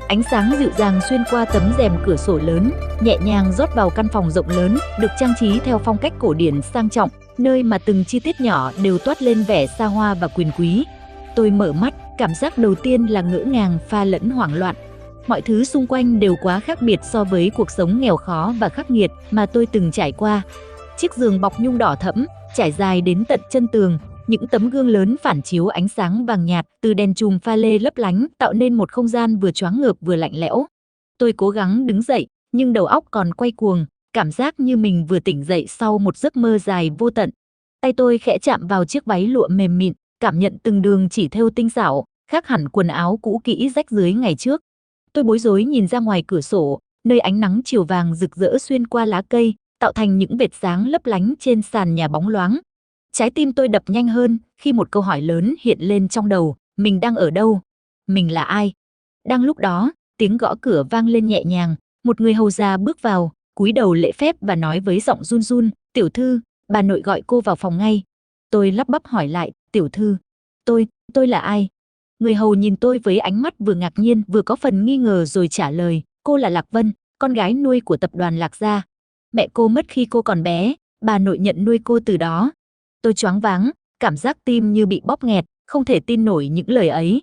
Ánh sáng dịu dàng xuyên qua tấm rèm cửa sổ lớn, nhẹ nhàng rót vào căn phòng rộng lớn, được trang trí theo phong cách cổ điển sang trọng, nơi mà từng chi tiết nhỏ đều toát lên vẻ xa hoa và quyền quý. Tôi mở mắt, cảm giác đầu tiên là ngỡ ngàng pha lẫn hoảng loạn. Mọi thứ xung quanh đều quá khác biệt so với cuộc sống nghèo khó và khắc nghiệt mà tôi từng trải qua. Chiếc giường bọc nhung đỏ thẫm, trải dài đến tận chân tường, những tấm gương lớn phản chiếu ánh sáng vàng nhạt từ đèn chùm pha lê lấp lánh tạo nên một không gian vừa choáng ngợp vừa lạnh lẽo. Tôi cố gắng đứng dậy, nhưng đầu óc còn quay cuồng, cảm giác như mình vừa tỉnh dậy sau một giấc mơ dài vô tận. Tay tôi khẽ chạm vào chiếc váy lụa mềm mịn, cảm nhận từng đường chỉ thêu tinh xảo, khác hẳn quần áo cũ kỹ rách rưới ngày trước. Tôi bối rối nhìn ra ngoài cửa sổ, nơi ánh nắng chiều vàng rực rỡ xuyên qua lá cây, tạo thành những vệt sáng lấp lánh trên sàn nhà bóng loáng. Trái tim tôi đập nhanh hơn khi một câu hỏi lớn hiện lên trong đầu, mình đang ở đâu? Mình là ai? Đang lúc đó, tiếng gõ cửa vang lên nhẹ nhàng, một người hầu già bước vào, cúi đầu lễ phép và nói với giọng run run, "Tiểu thư, bà nội gọi cô vào phòng ngay." Tôi lắp bắp hỏi lại, "Tiểu thư, tôi là ai?" Người hầu nhìn tôi với ánh mắt vừa ngạc nhiên vừa có phần nghi ngờ rồi trả lời, "Cô là Lạc Vân, con gái nuôi của tập đoàn Lạc gia. Mẹ cô mất khi cô còn bé, bà nội nhận nuôi cô từ đó." Tôi choáng váng, cảm giác tim như bị bóp nghẹt, không thể tin nổi những lời ấy.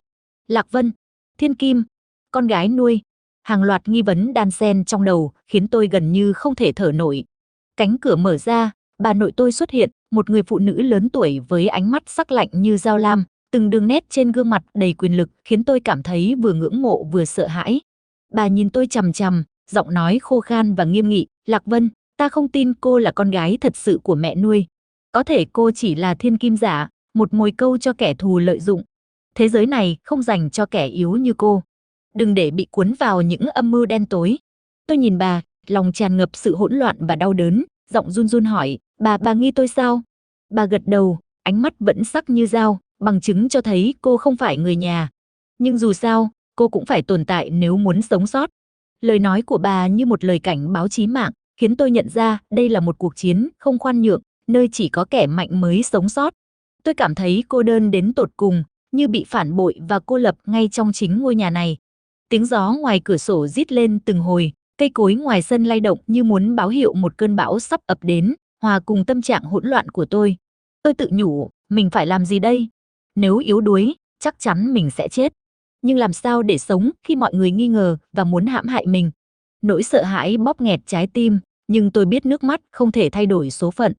Lạc Vân, thiên kim, con gái nuôi. Hàng loạt nghi vấn đan xen trong đầu khiến tôi gần như không thể thở nổi. Cánh cửa mở ra, bà nội tôi xuất hiện, một người phụ nữ lớn tuổi với ánh mắt sắc lạnh như dao lam, từng đường nét trên gương mặt đầy quyền lực khiến tôi cảm thấy vừa ngưỡng mộ vừa sợ hãi. Bà nhìn tôi chằm chằm, giọng nói khô khan và nghiêm nghị, "Lạc Vân, ta không tin cô là con gái thật sự của mẹ nuôi. Có thể cô chỉ là thiên kim giả, một mồi câu cho kẻ thù lợi dụng. Thế giới này không dành cho kẻ yếu như cô. Đừng để bị cuốn vào những âm mưu đen tối." Tôi nhìn bà, lòng tràn ngập sự hỗn loạn và đau đớn, giọng run run hỏi, bà nghi tôi sao?" Bà gật đầu, ánh mắt vẫn sắc như dao, bằng chứng cho thấy cô không phải người nhà. "Nhưng dù sao, cô cũng phải tồn tại nếu muốn sống sót." Lời nói của bà như một lời cảnh báo chí mạng, khiến tôi nhận ra đây là một cuộc chiến không khoan nhượng, nơi chỉ có kẻ mạnh mới sống sót. Tôi cảm thấy cô đơn đến tột cùng, như bị phản bội và cô lập ngay trong chính ngôi nhà này. Tiếng gió ngoài cửa sổ rít lên từng hồi, cây cối ngoài sân lay động như muốn báo hiệu một cơn bão sắp ập đến, hòa cùng tâm trạng hỗn loạn của tôi. Tôi tự nhủ, mình phải làm gì đây? Nếu yếu đuối, chắc chắn mình sẽ chết. Nhưng làm sao để sống khi mọi người nghi ngờ và muốn hãm hại mình? Nỗi sợ hãi bóp nghẹt trái tim, nhưng tôi biết nước mắt không thể thay đổi số phận.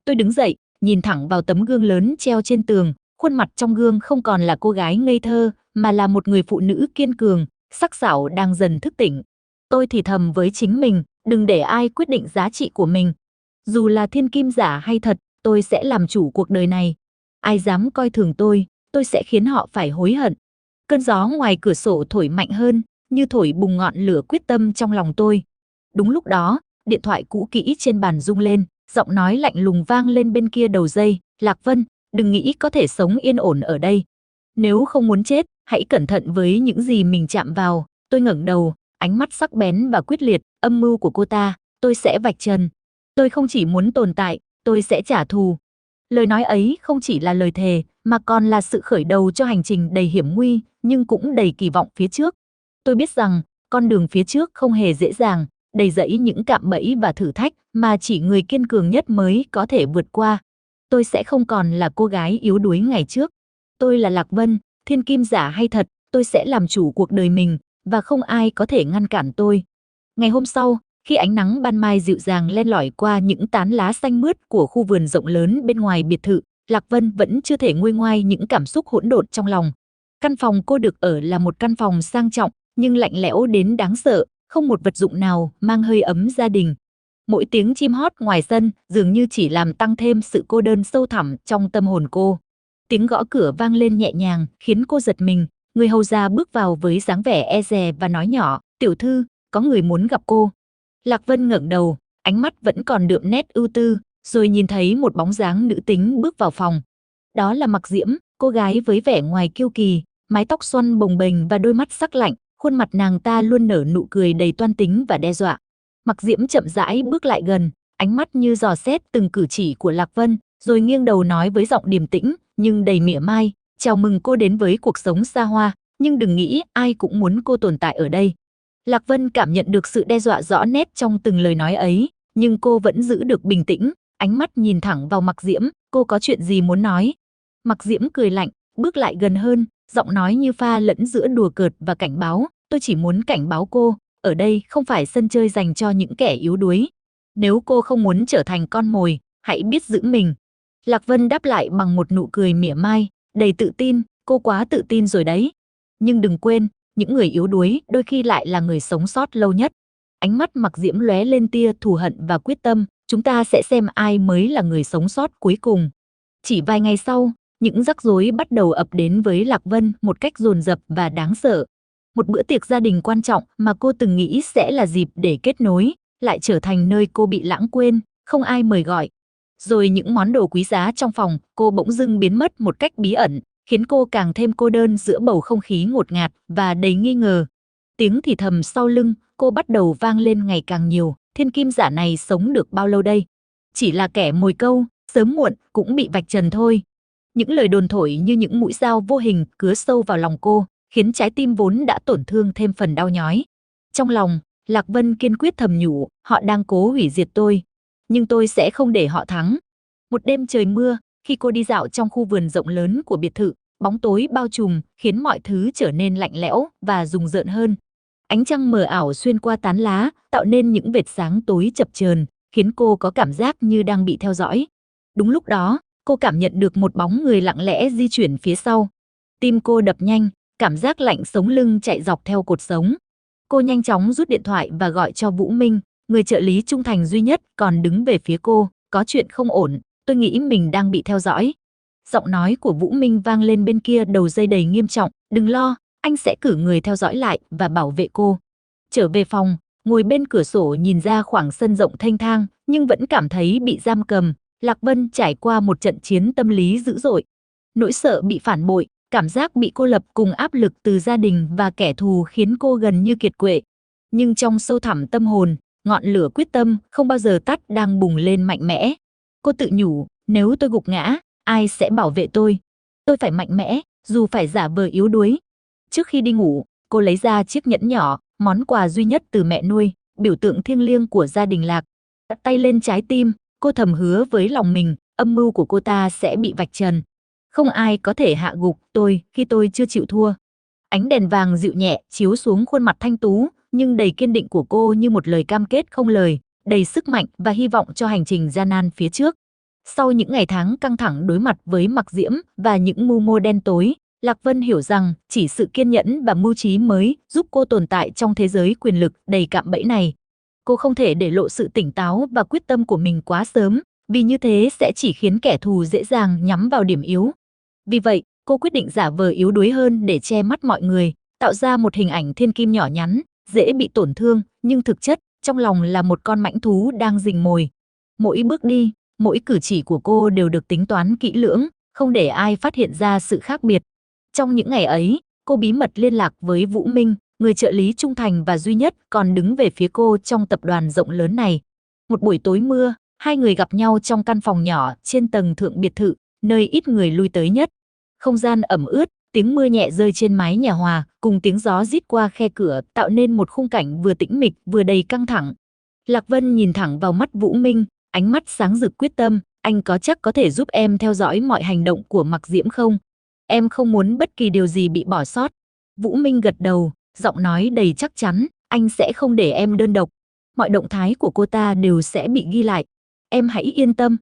Tôi đứng dậy, nhìn thẳng vào tấm gương lớn treo trên tường, khuôn mặt trong gương không còn là cô gái ngây thơ, mà là một người phụ nữ kiên cường, sắc sảo đang dần thức tỉnh. Tôi thì thầm với chính mình, đừng để ai quyết định giá trị của mình. Dù là thiên kim giả hay thật, tôi sẽ làm chủ cuộc đời này. Ai dám coi thường tôi sẽ khiến họ phải hối hận. Cơn gió ngoài cửa sổ thổi mạnh hơn, như thổi bùng ngọn lửa quyết tâm trong lòng tôi. Đúng lúc đó, điện thoại cũ kỹ trên bàn rung lên, giọng nói lạnh lùng vang lên bên kia đầu dây, "Lạc Vân, đừng nghĩ có thể sống yên ổn ở đây. Nếu không muốn chết, hãy cẩn thận với những gì mình chạm vào." Tôi ngẩng đầu, ánh mắt sắc bén và quyết liệt, "Âm mưu của cô ta, tôi sẽ vạch trần. Tôi không chỉ muốn tồn tại, tôi sẽ trả thù." Lời nói ấy không chỉ là lời thề, mà còn là sự khởi đầu cho hành trình đầy hiểm nguy, nhưng cũng đầy kỳ vọng phía trước. Tôi biết rằng, con đường phía trước không hề dễ dàng, đầy rẫy những cạm bẫy và thử thách mà chỉ người kiên cường nhất mới có thể vượt qua. Tôi sẽ không còn là cô gái yếu đuối ngày trước. Tôi là Lạc Vân, thiên kim giả hay thật, tôi sẽ làm chủ cuộc đời mình, và không ai có thể ngăn cản tôi. Ngày hôm sau, khi ánh nắng ban mai dịu dàng len lỏi qua những tán lá xanh mướt của khu vườn rộng lớn bên ngoài biệt thự, Lạc Vân vẫn chưa thể nguôi ngoai những cảm xúc hỗn độn trong lòng. Căn phòng cô được ở là một căn phòng sang trọng, nhưng lạnh lẽo đến đáng sợ, không một vật dụng nào mang hơi ấm gia đình. Mỗi tiếng chim hót ngoài sân dường như chỉ làm tăng thêm sự cô đơn sâu thẳm trong tâm hồn cô. Tiếng gõ cửa vang lên nhẹ nhàng, khiến cô giật mình. Người hầu già bước vào với dáng vẻ e dè và nói nhỏ, "Tiểu thư, có người muốn gặp cô." Lạc Vân ngẩng đầu, ánh mắt vẫn còn đượm nét ưu tư, rồi nhìn thấy một bóng dáng nữ tính bước vào phòng. Đó là Mặc Diễm, cô gái với vẻ ngoài kiêu kỳ, mái tóc xoăn bồng bềnh và đôi mắt sắc lạnh, khuôn mặt nàng ta luôn nở nụ cười đầy toan tính và đe dọa. Mặc Diễm chậm rãi bước lại gần, ánh mắt như dò xét từng cử chỉ của Lạc Vân, rồi nghiêng đầu nói với giọng điềm tĩnh nhưng đầy mỉa mai, "Chào mừng cô đến với cuộc sống xa hoa, nhưng đừng nghĩ ai cũng muốn cô tồn tại ở đây. Lạc Vân cảm nhận được sự đe dọa rõ nét trong từng lời nói ấy, nhưng cô vẫn giữ được bình tĩnh, ánh mắt nhìn thẳng vào Mặc Diễm, cô có chuyện gì muốn nói. Mặc Diễm cười lạnh, bước lại gần hơn, giọng nói như pha lẫn giữa đùa cợt và cảnh báo, tôi chỉ muốn cảnh báo cô, ở đây không phải sân chơi dành cho những kẻ yếu đuối. Nếu cô không muốn trở thành con mồi, hãy biết giữ mình. Lạc Vân đáp lại bằng một nụ cười mỉa mai, đầy tự tin, cô quá tự tin rồi đấy. Nhưng đừng quên, những người yếu đuối đôi khi lại là người sống sót lâu nhất. Ánh mắt Mặc Diễm lóe lên tia thù hận và quyết tâm, chúng ta sẽ xem ai mới là người sống sót cuối cùng. Chỉ vài ngày sau, những rắc rối bắt đầu ập đến với Lạc Vân một cách dồn dập và đáng sợ. Một bữa tiệc gia đình quan trọng mà cô từng nghĩ sẽ là dịp để kết nối, lại trở thành nơi cô bị lãng quên, không ai mời gọi. Rồi những món đồ quý giá trong phòng cô bỗng dưng biến mất một cách bí ẩn, khiến cô càng thêm cô đơn giữa bầu không khí ngột ngạt và đầy nghi ngờ. Tiếng thì thầm sau lưng cô bắt đầu vang lên ngày càng nhiều, thiên kim giả này sống được bao lâu đây? Chỉ là kẻ mồi câu, sớm muộn cũng bị vạch trần thôi. Những lời đồn thổi như những mũi dao vô hình cứa sâu vào lòng cô, khiến trái tim vốn đã tổn thương thêm phần đau nhói. Trong lòng, Lạc Vân kiên quyết thầm nhủ, họ đang cố hủy diệt tôi, nhưng tôi sẽ không để họ thắng. Một đêm trời mưa, khi cô đi dạo trong khu vườn rộng lớn của biệt thự, bóng tối bao trùm khiến mọi thứ trở nên lạnh lẽo và rùng rợn hơn. Ánh trăng mờ ảo xuyên qua tán lá, tạo nên những vệt sáng tối chập chờn, khiến cô có cảm giác như đang bị theo dõi. Đúng lúc đó, cô cảm nhận được một bóng người lặng lẽ di chuyển phía sau. Tim cô đập nhanh, cảm giác lạnh sống lưng chạy dọc theo cột sống. Cô nhanh chóng rút điện thoại và gọi cho Vũ Minh, người trợ lý trung thành duy nhất còn đứng về phía cô. Có chuyện không ổn, tôi nghĩ mình đang bị theo dõi. Giọng nói của Vũ Minh vang lên bên kia đầu dây đầy nghiêm trọng, đừng lo, anh sẽ cử người theo dõi lại và bảo vệ cô. Trở về phòng, ngồi bên cửa sổ nhìn ra khoảng sân rộng thênh thang, nhưng vẫn cảm thấy bị giam cầm. Lạc Vân trải qua một trận chiến tâm lý dữ dội. Nỗi sợ bị phản bội, cảm giác bị cô lập cùng áp lực từ gia đình và kẻ thù khiến cô gần như kiệt quệ. Nhưng trong sâu thẳm tâm hồn, ngọn lửa quyết tâm không bao giờ tắt đang bùng lên mạnh mẽ. Cô tự nhủ, nếu tôi gục ngã, ai sẽ bảo vệ tôi? Tôi phải mạnh mẽ, dù phải giả vờ yếu đuối. Trước khi đi ngủ, cô lấy ra chiếc nhẫn nhỏ, món quà duy nhất từ mẹ nuôi, biểu tượng thiêng liêng của gia đình Lạc. Đặt tay lên trái tim, cô thầm hứa với lòng mình, âm mưu của cô ta sẽ bị vạch trần. Không ai có thể hạ gục tôi khi tôi chưa chịu thua. Ánh đèn vàng dịu nhẹ chiếu xuống khuôn mặt thanh tú, nhưng đầy kiên định của cô như một lời cam kết không lời, đầy sức mạnh và hy vọng cho hành trình gian nan phía trước. Sau những ngày tháng căng thẳng đối mặt với Mặc Diễm và những mưu mô đen tối, Lạc Vân hiểu rằng chỉ sự kiên nhẫn và mưu trí mới giúp cô tồn tại trong thế giới quyền lực đầy cạm bẫy này. Cô không thể để lộ sự tỉnh táo và quyết tâm của mình quá sớm, vì như thế sẽ chỉ khiến kẻ thù dễ dàng nhắm vào điểm yếu. Vì vậy, cô quyết định giả vờ yếu đuối hơn để che mắt mọi người, tạo ra một hình ảnh thiên kim nhỏ nhắn, dễ bị tổn thương, nhưng thực chất, trong lòng là một con mãnh thú đang rình mồi. Mỗi bước đi, mỗi cử chỉ của cô đều được tính toán kỹ lưỡng, không để ai phát hiện ra sự khác biệt. Trong những ngày ấy, cô bí mật liên lạc với Vũ Minh, người trợ lý trung thành và duy nhất còn đứng về phía cô trong tập đoàn rộng lớn này. Một buổi tối mưa, hai người gặp nhau trong căn phòng nhỏ trên tầng thượng biệt thự, nơi ít người lui tới nhất. Không gian ẩm ướt, tiếng mưa nhẹ rơi trên mái nhà hòa, cùng tiếng gió rít qua khe cửa tạo nên một khung cảnh vừa tĩnh mịch vừa đầy căng thẳng. Lạc Vân nhìn thẳng vào mắt Vũ Minh, ánh mắt sáng rực quyết tâm, anh có chắc có thể giúp em theo dõi mọi hành động của Mặc Diễm không? Em không muốn bất kỳ điều gì bị bỏ sót. Vũ Minh gật đầu, giọng nói đầy chắc chắn, anh sẽ không để em đơn độc. Mọi động thái của cô ta đều sẽ bị ghi lại. Em hãy yên tâm.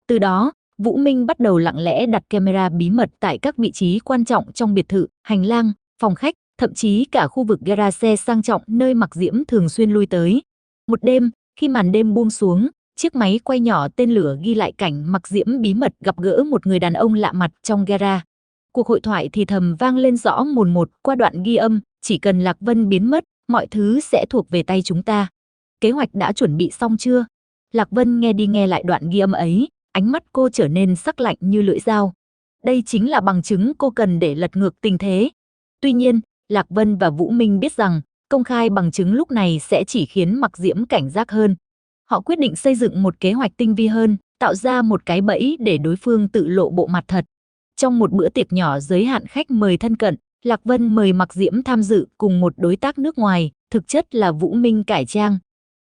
Từ đó, Vũ Minh bắt đầu lặng lẽ đặt camera bí mật tại các vị trí quan trọng trong biệt thự, hành lang, phòng khách, thậm chí cả khu vực gara xe sang trọng nơi Mặc Diễm thường xuyên lui tới. Một đêm, khi màn đêm buông xuống, chiếc máy quay nhỏ tên lửa ghi lại cảnh Mặc Diễm bí mật gặp gỡ một người đàn ông lạ mặt trong gara. Cuộc hội thoại thì thầm vang lên rõ mồn một qua đoạn ghi âm, chỉ cần Lạc Vân biến mất, mọi thứ sẽ thuộc về tay chúng ta. Kế hoạch đã chuẩn bị xong chưa? Lạc Vân nghe đi nghe lại đoạn ghi âm ấy, ánh mắt cô trở nên sắc lạnh như lưỡi dao. Đây chính là bằng chứng cô cần để lật ngược tình thế. Tuy nhiên, Lạc Vân và Vũ Minh biết rằng, công khai bằng chứng lúc này sẽ chỉ khiến Mặc Diễm cảnh giác hơn. Họ quyết định xây dựng một kế hoạch tinh vi hơn, tạo ra một cái bẫy để đối phương tự lộ bộ mặt thật. Trong một bữa tiệc nhỏ giới hạn khách mời thân cận, Lạc Vân mời Mặc Diễm tham dự cùng một đối tác nước ngoài, thực chất là Vũ Minh cải trang.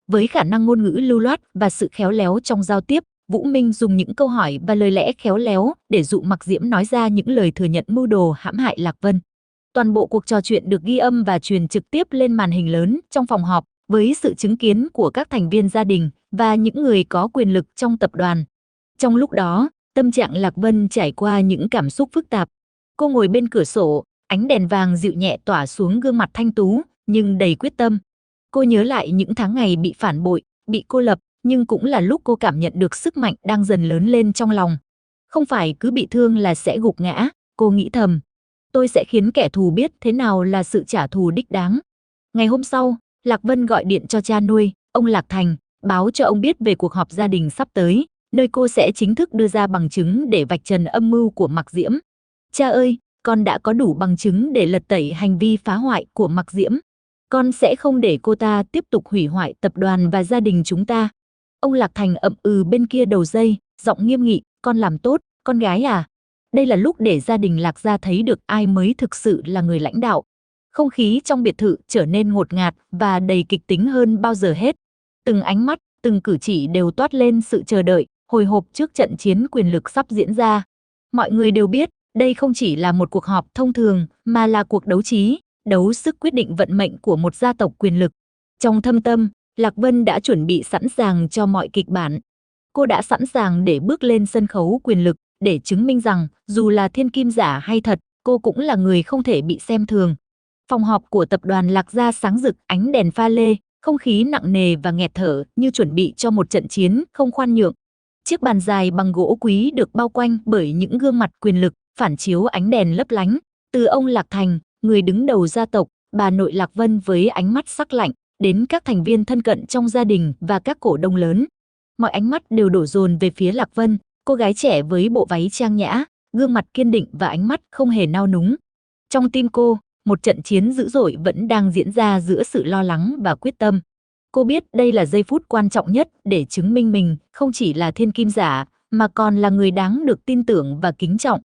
Với khả năng ngôn ngữ lưu loát và sự khéo léo trong giao tiếp, Vũ Minh dùng những câu hỏi và lời lẽ khéo léo để dụ Mặc Diễm nói ra những lời thừa nhận mưu đồ hãm hại Lạc Vân. Toàn bộ cuộc trò chuyện được ghi âm và truyền trực tiếp lên màn hình lớn trong phòng họp với sự chứng kiến của các thành viên gia đình và những người có quyền lực trong tập đoàn. Trong lúc đó, tâm trạng Lạc Vân trải qua những cảm xúc phức tạp. Cô ngồi bên cửa sổ, ánh đèn vàng dịu nhẹ tỏa xuống gương mặt thanh tú, nhưng đầy quyết tâm. Cô nhớ lại những tháng ngày bị phản bội, bị cô lập, nhưng cũng là lúc cô cảm nhận được sức mạnh đang dần lớn lên trong lòng. Không phải cứ bị thương là sẽ gục ngã, cô nghĩ thầm. Tôi sẽ khiến kẻ thù biết thế nào là sự trả thù đích đáng. Ngày hôm sau, Lạc Vân gọi điện cho cha nuôi, ông Lạc Thành, báo cho ông biết về cuộc họp gia đình sắp tới, nơi cô sẽ chính thức đưa ra bằng chứng để vạch trần âm mưu của Mặc Diễm. Cha ơi, con đã có đủ bằng chứng để lật tẩy hành vi phá hoại của Mặc Diễm. Con sẽ không để cô ta tiếp tục hủy hoại tập đoàn và gia đình chúng ta. Ông Lạc Thành ậm ừ bên kia đầu dây, giọng nghiêm nghị, con làm tốt, con gái à. Đây là lúc để gia đình Lạc gia thấy được ai mới thực sự là người lãnh đạo. Không khí trong biệt thự trở nên ngột ngạt và đầy kịch tính hơn bao giờ hết. Từng ánh mắt, từng cử chỉ đều toát lên sự chờ đợi, hồi hộp trước trận chiến quyền lực sắp diễn ra. Mọi người đều biết, đây không chỉ là một cuộc họp thông thường, mà là cuộc đấu trí, đấu sức quyết định vận mệnh của một gia tộc quyền lực. Trong thâm tâm, Lạc Vân đã chuẩn bị sẵn sàng cho mọi kịch bản. Cô đã sẵn sàng để bước lên sân khấu quyền lực, để chứng minh rằng, dù là thiên kim giả hay thật, cô cũng là người không thể bị xem thường. Phòng họp của tập đoàn Lạc gia sáng rực ánh đèn pha lê, không khí nặng nề và nghẹt thở như chuẩn bị cho một trận chiến không khoan nhượng. Chiếc bàn dài bằng gỗ quý được bao quanh bởi những gương mặt quyền lực, phản chiếu ánh đèn lấp lánh. Từ ông Lạc Thành, người đứng đầu gia tộc, bà nội Lạc Vân với ánh mắt sắc lạnh, đến các thành viên thân cận trong gia đình và các cổ đông lớn. Mọi ánh mắt đều đổ dồn về phía Lạc Vân, cô gái trẻ với bộ váy trang nhã, gương mặt kiên định và ánh mắt không hề nao núng. Trong tim cô, một trận chiến dữ dội vẫn đang diễn ra giữa sự lo lắng và quyết tâm. Cô biết đây là giây phút quan trọng nhất để chứng minh mình không chỉ là thiên kim giả, mà còn là người đáng được tin tưởng và kính trọng.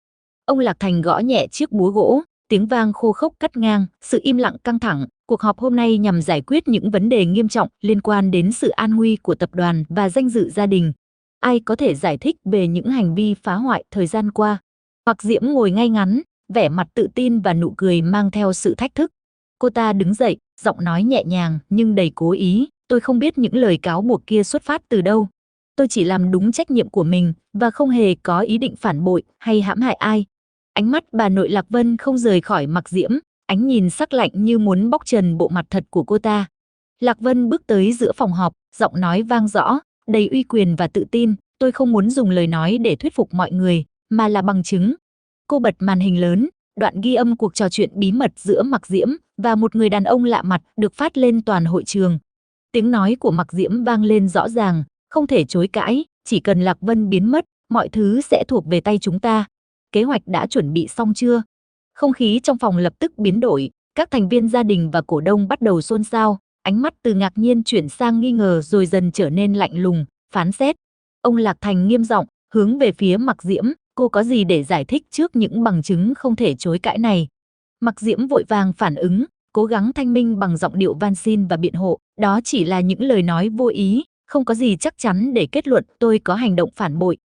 Ông Lạc Thành gõ nhẹ chiếc búa gỗ, tiếng vang khô khốc cắt ngang sự im lặng căng thẳng. Cuộc họp hôm nay nhằm giải quyết những vấn đề nghiêm trọng liên quan đến sự an nguy của tập đoàn và danh dự gia đình. Ai có thể giải thích về những hành vi phá hoại thời gian qua? Mặc Diễm ngồi ngay ngắn, vẻ mặt tự tin và nụ cười mang theo sự thách thức. Cô ta đứng dậy, giọng nói nhẹ nhàng nhưng đầy cố ý. Tôi không biết những lời cáo buộc kia xuất phát từ đâu. Tôi chỉ làm đúng trách nhiệm của mình và không hề có ý định phản bội hay hãm hại ai. Ánh mắt bà nội Lạc Vân không rời khỏi Mặc Diễm, ánh nhìn sắc lạnh như muốn bóc trần bộ mặt thật của cô ta. Lạc Vân bước tới giữa phòng họp, giọng nói vang rõ, đầy uy quyền và tự tin. Tôi không muốn dùng lời nói để thuyết phục mọi người, mà là bằng chứng. Cô bật màn hình lớn, đoạn ghi âm cuộc trò chuyện bí mật giữa Mặc Diễm và một người đàn ông lạ mặt được phát lên toàn hội trường. Tiếng nói của Mặc Diễm vang lên rõ ràng, không thể chối cãi, chỉ cần Lạc Vân biến mất, mọi thứ sẽ thuộc về tay chúng ta. Kế hoạch đã chuẩn bị xong chưa? Không khí trong phòng lập tức biến đổi, các thành viên gia đình và cổ đông bắt đầu xôn xao, ánh mắt từ ngạc nhiên chuyển sang nghi ngờ rồi dần trở nên lạnh lùng, phán xét. Ông Lạc Thành nghiêm giọng, hướng về phía Mặc Diễm, cô có gì để giải thích trước những bằng chứng không thể chối cãi này? Mặc Diễm vội vàng phản ứng, cố gắng thanh minh bằng giọng điệu van xin và biện hộ, đó chỉ là những lời nói vô ý, không có gì chắc chắn để kết luận tôi có hành động phản bội.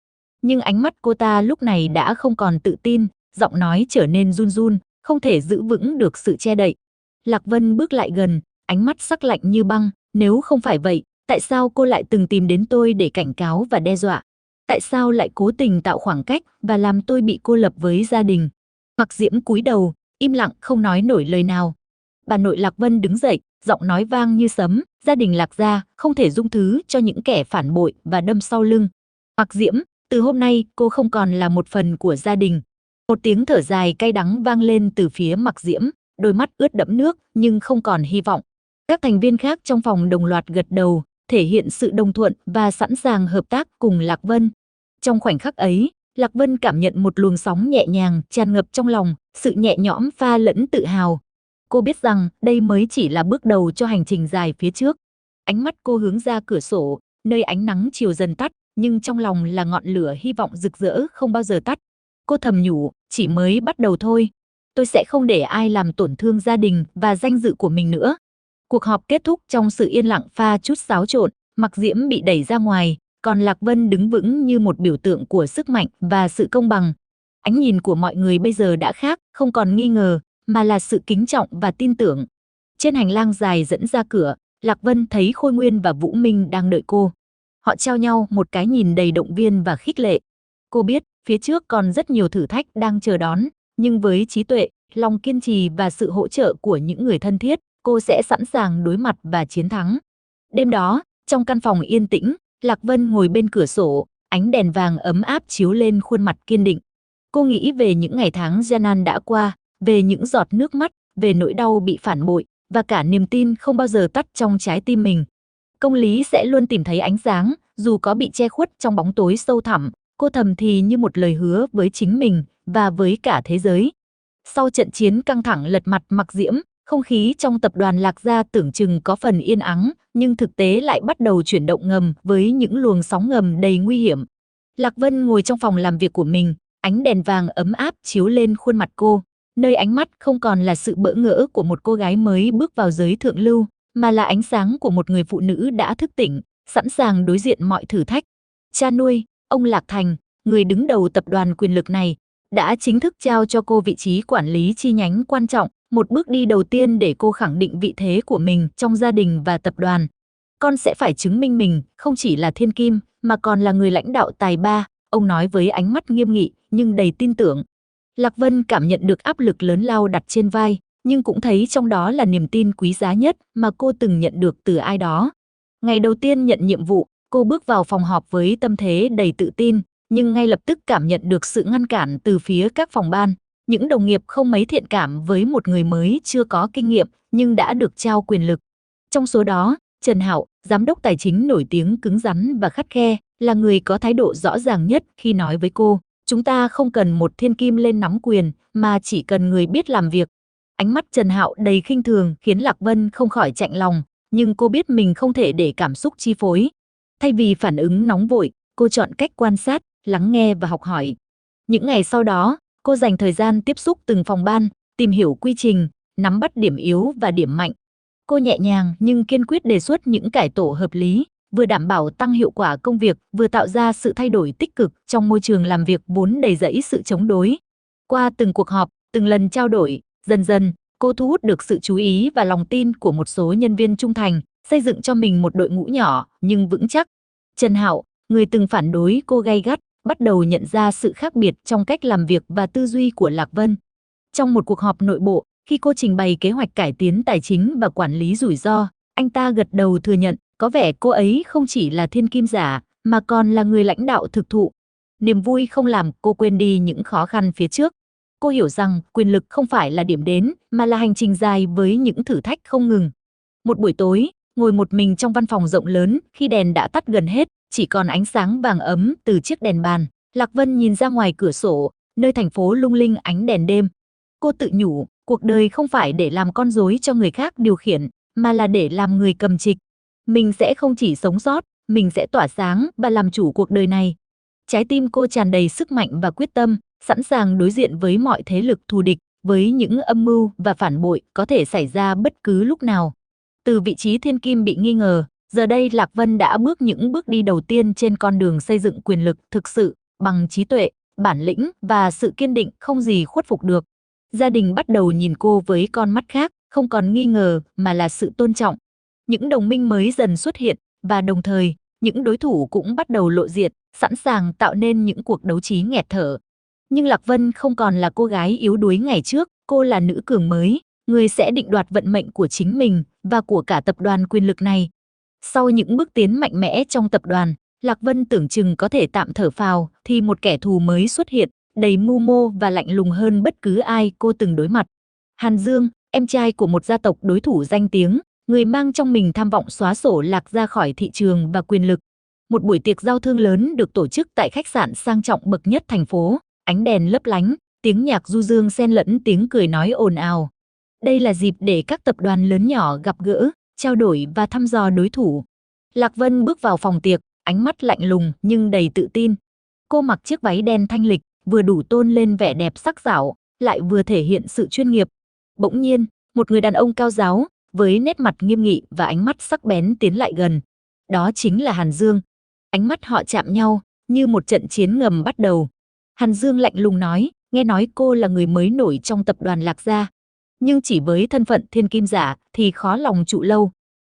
Nhưng ánh mắt cô ta lúc này đã không còn tự tin, giọng nói trở nên run run, không thể giữ vững được sự che đậy. Lạc Vân bước lại gần, ánh mắt sắc lạnh như băng, nếu không phải vậy, tại sao cô lại từng tìm đến tôi để cảnh cáo và đe dọa? Tại sao lại cố tình tạo khoảng cách và làm tôi bị cô lập với gia đình? Mặc Diễm cúi đầu, im lặng không nói nổi lời nào. Bà nội Lạc Vân đứng dậy, giọng nói vang như sấm, gia đình Lạc gia không thể dung thứ cho những kẻ phản bội và đâm sau lưng. Mặc Diễm, từ hôm nay cô không còn là một phần của gia đình. Một tiếng thở dài cay đắng vang lên từ phía Mặc Diễm, đôi mắt ướt đẫm nước nhưng không còn hy vọng. Các thành viên khác trong phòng đồng loạt gật đầu, thể hiện sự đồng thuận và sẵn sàng hợp tác cùng Lạc Vân. Trong khoảnh khắc ấy, Lạc Vân cảm nhận một luồng sóng nhẹ nhàng tràn ngập trong lòng, sự nhẹ nhõm pha lẫn tự hào. Cô biết rằng đây mới chỉ là bước đầu cho hành trình dài phía trước. Ánh mắt cô hướng ra cửa sổ, nơi ánh nắng chiều dần tắt, nhưng trong lòng là ngọn lửa hy vọng rực rỡ không bao giờ tắt. Cô thầm nhủ, chỉ mới bắt đầu thôi. tôi sẽ không để ai làm tổn thương gia đình và danh dự của mình nữa. Cuộc họp kết thúc trong sự yên lặng pha chút xáo trộn, Mặc Diễm bị đẩy ra ngoài, còn Lạc Vân đứng vững như một biểu tượng của sức mạnh và sự công bằng. Ánh nhìn của mọi người bây giờ đã khác, không còn nghi ngờ, mà là sự kính trọng và tin tưởng. Trên hành lang dài dẫn ra cửa, Lạc Vân thấy Khôi Nguyên và Vũ Minh đang đợi cô. Họ trao nhau một cái nhìn đầy động viên và khích lệ. Cô biết, phía trước còn rất nhiều thử thách đang chờ đón, nhưng với trí tuệ, lòng kiên trì và sự hỗ trợ của những người thân thiết, cô sẽ sẵn sàng đối mặt và chiến thắng. Đêm đó, trong căn phòng yên tĩnh, Lạc Vân ngồi bên cửa sổ, ánh đèn vàng ấm áp chiếu lên khuôn mặt kiên định. Cô nghĩ về những ngày tháng gian nan đã qua, về những giọt nước mắt, về nỗi đau bị phản bội, và cả niềm tin không bao giờ tắt trong trái tim mình. Công lý sẽ luôn tìm thấy ánh sáng, dù có bị che khuất trong bóng tối sâu thẳm, cô thầm thì như một lời hứa với chính mình và với cả thế giới. Sau trận chiến căng thẳng lật mặt Mặc Diễm, không khí trong tập đoàn Lạc Gia tưởng chừng có phần yên ắng, nhưng thực tế lại bắt đầu chuyển động ngầm với những luồng sóng ngầm đầy nguy hiểm. Lạc Vân ngồi trong phòng làm việc của mình, ánh đèn vàng ấm áp chiếu lên khuôn mặt cô, nơi ánh mắt không còn là sự bỡ ngỡ của một cô gái mới bước vào giới thượng lưu, mà là ánh sáng của một người phụ nữ đã thức tỉnh, sẵn sàng đối diện mọi thử thách. Cha nuôi, ông Lạc Thành, người đứng đầu tập đoàn quyền lực này, đã chính thức trao cho cô vị trí quản lý chi nhánh quan trọng, một bước đi đầu tiên để cô khẳng định vị thế của mình trong gia đình và tập đoàn. Con sẽ phải chứng minh mình không chỉ là thiên kim, mà còn là người lãnh đạo tài ba, ông nói với ánh mắt nghiêm nghị nhưng đầy tin tưởng. Lạc Vân cảm nhận được áp lực lớn lao đặt trên vai, nhưng cũng thấy trong đó là niềm tin quý giá nhất mà cô từng nhận được từ ai đó. Ngày đầu tiên nhận nhiệm vụ, cô bước vào phòng họp với tâm thế đầy tự tin, nhưng ngay lập tức cảm nhận được sự ngăn cản từ phía các phòng ban. Những đồng nghiệp không mấy thiện cảm với một người mới chưa có kinh nghiệm nhưng đã được trao quyền lực. Trong số đó, Trần Hạo, giám đốc tài chính nổi tiếng cứng rắn và khắt khe, là người có thái độ rõ ràng nhất khi nói với cô. Chúng ta không cần một thiên kim lên nắm quyền, mà chỉ cần người biết làm việc. Ánh mắt Trần Hạo đầy khinh thường khiến Lạc Vân không khỏi chạnh lòng, nhưng cô biết mình không thể để cảm xúc chi phối. Thay vì phản ứng nóng vội, cô chọn cách quan sát, lắng nghe và học hỏi. Những ngày sau đó, cô dành thời gian tiếp xúc từng phòng ban, tìm hiểu quy trình, nắm bắt điểm yếu và điểm mạnh. Cô nhẹ nhàng nhưng kiên quyết đề xuất những cải tổ hợp lý, vừa đảm bảo tăng hiệu quả công việc, vừa tạo ra sự thay đổi tích cực trong môi trường làm việc vốn đầy rẫy sự chống đối. Qua từng cuộc họp, từng lần trao đổi, dần dần, cô thu hút được sự chú ý và lòng tin của một số nhân viên trung thành, xây dựng cho mình một đội ngũ nhỏ nhưng vững chắc. Trần Hạo, người từng phản đối cô gay gắt, bắt đầu nhận ra sự khác biệt trong cách làm việc và tư duy của Lạc Vân. Trong một cuộc họp nội bộ, khi cô trình bày kế hoạch cải tiến tài chính và quản lý rủi ro, anh ta gật đầu thừa nhận, có vẻ cô ấy không chỉ là thiên kim giả, mà còn là người lãnh đạo thực thụ. Niềm vui không làm cô quên đi những khó khăn phía trước. Cô hiểu rằng quyền lực không phải là điểm đến, mà là hành trình dài với những thử thách không ngừng. Một buổi tối, ngồi một mình trong văn phòng rộng lớn, khi đèn đã tắt gần hết, chỉ còn ánh sáng vàng ấm từ chiếc đèn bàn, Lạc Vân nhìn ra ngoài cửa sổ, nơi thành phố lung linh ánh đèn đêm. Cô tự nhủ, cuộc đời không phải để làm con rối cho người khác điều khiển, mà là để làm người cầm trịch. Mình sẽ không chỉ sống sót, mình sẽ tỏa sáng và làm chủ cuộc đời này. Trái tim cô tràn đầy sức mạnh và quyết tâm, sẵn sàng đối diện với mọi thế lực thù địch, với những âm mưu và phản bội có thể xảy ra bất cứ lúc nào. Từ vị trí thiên kim bị nghi ngờ, giờ đây Lạc Vân đã bước những bước đi đầu tiên trên con đường xây dựng quyền lực thực sự, bằng trí tuệ, bản lĩnh và sự kiên định không gì khuất phục được. Gia đình bắt đầu nhìn cô với con mắt khác, không còn nghi ngờ mà là sự tôn trọng. Những đồng minh mới dần xuất hiện, và đồng thời, những đối thủ cũng bắt đầu lộ diện, sẵn sàng tạo nên những cuộc đấu trí nghẹt thở. Nhưng Lạc Vân không còn là cô gái yếu đuối ngày trước, cô là nữ cường mới, người sẽ định đoạt vận mệnh của chính mình và của cả tập đoàn quyền lực này. Sau những bước tiến mạnh mẽ trong tập đoàn, Lạc Vân tưởng chừng có thể tạm thở phào, thì một kẻ thù mới xuất hiện, đầy mưu mô và lạnh lùng hơn bất cứ ai cô từng đối mặt. Hàn Dương, em trai của một gia tộc đối thủ danh tiếng, người mang trong mình tham vọng xóa sổ Lạc ra khỏi thị trường và quyền lực. Một buổi tiệc giao thương lớn được tổ chức tại khách sạn sang trọng bậc nhất thành phố, ánh đèn lấp lánh, tiếng nhạc du dương xen lẫn tiếng cười nói ồn ào. Đây là dịp để các tập đoàn lớn nhỏ gặp gỡ, trao đổi và thăm dò đối thủ. Lạc Vân bước vào phòng tiệc, ánh mắt lạnh lùng nhưng đầy tự tin. Cô mặc chiếc váy đen thanh lịch, vừa đủ tôn lên vẻ đẹp sắc sảo, lại vừa thể hiện sự chuyên nghiệp. Bỗng nhiên, một người đàn ông cao ráo, với nét mặt nghiêm nghị và ánh mắt sắc bén tiến lại gần. Đó chính là Hàn Dương. Ánh mắt họ chạm nhau, như một trận chiến ngầm bắt đầu. Hàn Dương lạnh lùng nói, nghe nói cô là người mới nổi trong tập đoàn Lạc Gia. Nhưng chỉ với thân phận thiên kim giả thì khó lòng trụ lâu.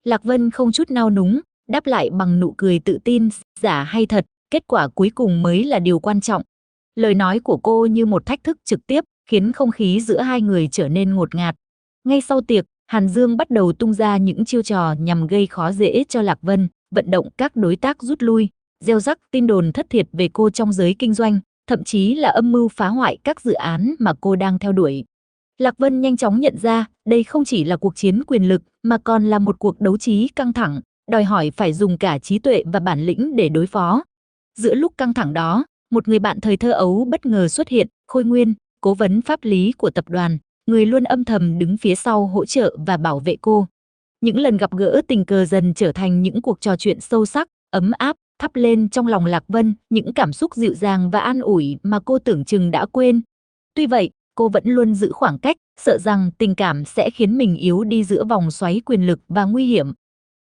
Lạc Vân không chút nao núng, đáp lại bằng nụ cười tự tin, giả hay thật, kết quả cuối cùng mới là điều quan trọng. Lời nói của cô như một thách thức trực tiếp, khiến không khí giữa hai người trở nên ngột ngạt. Ngay sau tiệc, Hàn Dương bắt đầu tung ra những chiêu trò nhằm gây khó dễ cho Lạc Vân, vận động các đối tác rút lui, gieo rắc tin đồn thất thiệt về cô trong giới kinh doanh, thậm chí là âm mưu phá hoại các dự án mà cô đang theo đuổi. Lạc Vân nhanh chóng nhận ra, đây không chỉ là cuộc chiến quyền lực, mà còn là một cuộc đấu trí căng thẳng, đòi hỏi phải dùng cả trí tuệ và bản lĩnh để đối phó. Giữa lúc căng thẳng đó, một người bạn thời thơ ấu bất ngờ xuất hiện, Khôi Nguyên, cố vấn pháp lý của tập đoàn, người luôn âm thầm đứng phía sau hỗ trợ và bảo vệ cô. Những lần gặp gỡ tình cờ dần trở thành những cuộc trò chuyện sâu sắc, ấm áp, thắp lên trong lòng Lạc Vân những cảm xúc dịu dàng và an ủi mà cô tưởng chừng đã quên. Tuy vậy, cô vẫn luôn giữ khoảng cách, sợ rằng tình cảm sẽ khiến mình yếu đi giữa vòng xoáy quyền lực và nguy hiểm.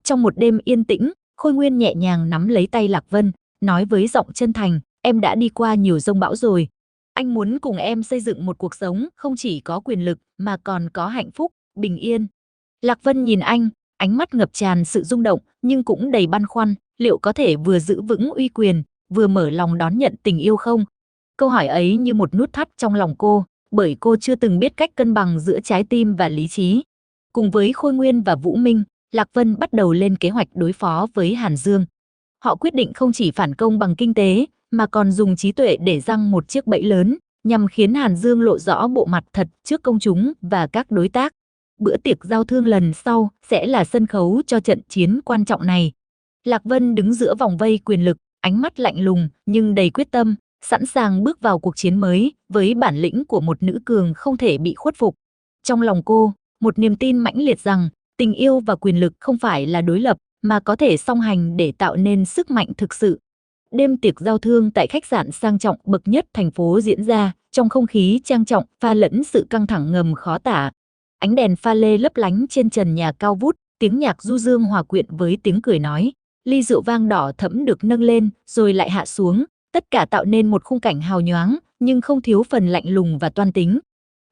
Trong một đêm yên tĩnh, Khôi Nguyên nhẹ nhàng nắm lấy tay Lạc Vân, nói với giọng chân thành, em đã đi qua nhiều dông bão rồi. Anh muốn cùng em xây dựng một cuộc sống không chỉ có quyền lực mà còn có hạnh phúc, bình yên. Lạc Vân nhìn anh, ánh mắt ngập tràn sự rung động nhưng cũng đầy băn khoăn, liệu có thể vừa giữ vững uy quyền, vừa mở lòng đón nhận tình yêu không? Câu hỏi ấy như một nút thắt trong lòng cô, bởi cô chưa từng biết cách cân bằng giữa trái tim và lý trí. Cùng với Khôi Nguyên và Vũ Minh, Lạc Vân bắt đầu lên kế hoạch đối phó với Hàn Dương. Họ quyết định không chỉ phản công bằng kinh tế, mà còn dùng trí tuệ để giăng một chiếc bẫy lớn, nhằm khiến Hàn Dương lộ rõ bộ mặt thật trước công chúng và các đối tác. Bữa tiệc giao thương lần sau sẽ là sân khấu cho trận chiến quan trọng này. Lạc Vân đứng giữa vòng vây quyền lực, ánh mắt lạnh lùng nhưng đầy quyết tâm, sẵn sàng bước vào cuộc chiến mới với bản lĩnh của một nữ cường không thể bị khuất phục. Trong lòng cô, một niềm tin mãnh liệt rằng tình yêu và quyền lực không phải là đối lập mà có thể song hành để tạo nên sức mạnh thực sự. Đêm tiệc giao thương tại khách sạn sang trọng bậc nhất thành phố diễn ra, trong không khí trang trọng pha lẫn sự căng thẳng ngầm khó tả. Ánh đèn pha lê lấp lánh trên trần nhà cao vút, tiếng nhạc du dương hòa quyện với tiếng cười nói. Ly rượu vang đỏ thẫm được nâng lên rồi lại hạ xuống, tất cả tạo nên một khung cảnh hào nhoáng nhưng không thiếu phần lạnh lùng và toan tính.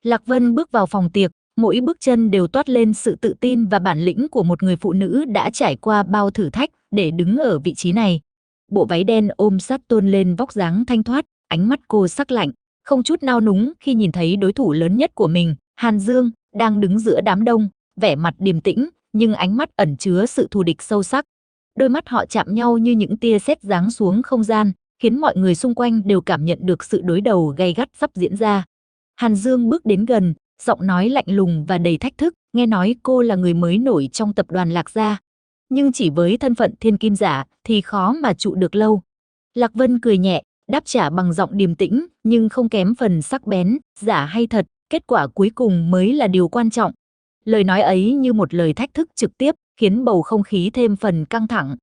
Lạc Vân bước vào phòng tiệc, mỗi bước chân đều toát lên sự tự tin và bản lĩnh của một người phụ nữ đã trải qua bao thử thách để đứng ở vị trí này. Bộ váy đen ôm sát tôn lên vóc dáng thanh thoát, ánh mắt cô sắc lạnh, không chút nao núng khi nhìn thấy đối thủ lớn nhất của mình, Hàn Dương, đang đứng giữa đám đông, vẻ mặt điềm tĩnh, nhưng ánh mắt ẩn chứa sự thù địch sâu sắc. Đôi mắt họ chạm nhau như những tia sét giáng xuống không gian, khiến mọi người xung quanh đều cảm nhận được sự đối đầu gay gắt sắp diễn ra. Hàn Dương bước đến gần, giọng nói lạnh lùng và đầy thách thức, nghe nói cô là người mới nổi trong tập đoàn Lạc Gia. Nhưng chỉ với thân phận thiên kim giả thì khó mà trụ được lâu. Lạc Vân cười nhẹ, đáp trả bằng giọng điềm tĩnh, nhưng không kém phần sắc bén, giả hay thật, kết quả cuối cùng mới là điều quan trọng. Lời nói ấy như một lời thách thức trực tiếp, khiến bầu không khí thêm phần căng thẳng.